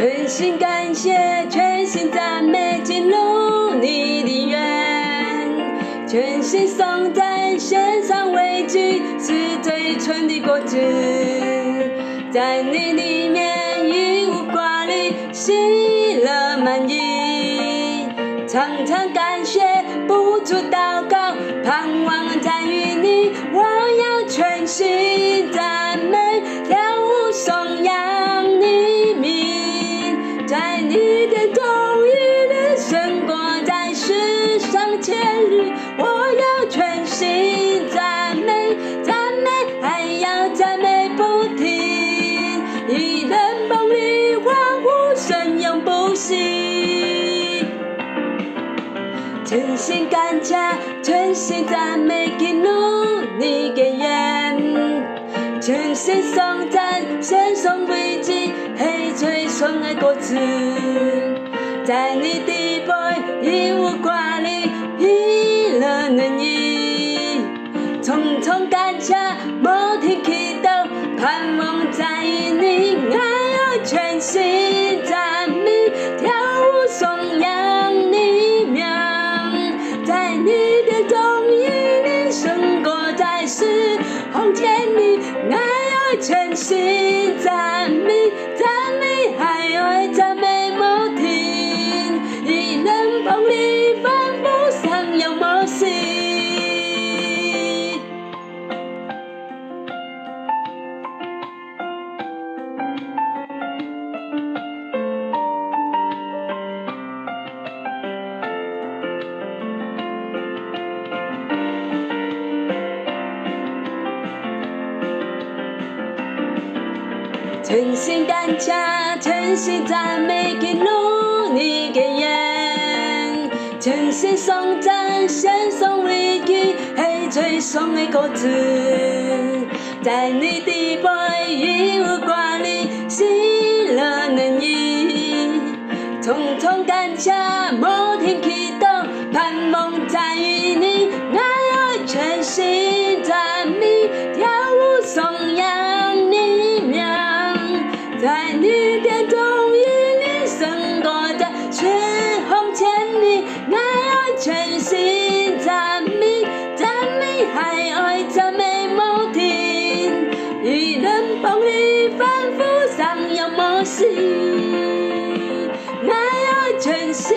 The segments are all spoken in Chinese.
全心感谢，全心赞美，进入你的园，全心颂赞，献上为祭，是最纯的果子。在你里面一无挂虑，喜乐满溢，常常感谢，不住祷告，盼望在于你。我要全心赞美，跳舞颂扬你名，在你的公义里胜过在世上千日。我要全心赞美，赞美还要赞美不停，一人梦里欢呼声永不息。全心感谢，全心赞美，进入你的园，全心颂赞，献上为祭，黑最爽的果子。在你的背一无挂虑，喜乐能溢，重重感谢，莫停祈祷，盼望在于你。我要全心赞美，跳舞颂扬你名，在你的公义里胜过在世红前里。我要全心赞美，赞美还要赞美莫停，一人梦里反复上有默息。全心感谢，全心赞美，进入你的园，全心颂赞，献上为祭，黑最爽的果子。在你的背一无挂虑，喜乐能溢，重重感谢，莫停祈祷，盼望在于你。我要全心赞美，跳舞颂扬你名，在你的公义里胜过在世红前里。我要全心赞美，赞美还爱赞美莫停，一人梦里反复上有默息。我要全心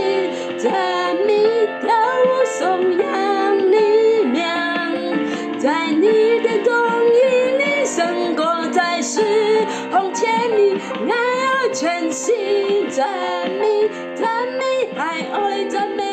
赞美，跳舞颂扬你名，在你的公义里胜过在世红前里。我要全心赞美，赞美还爱赞美。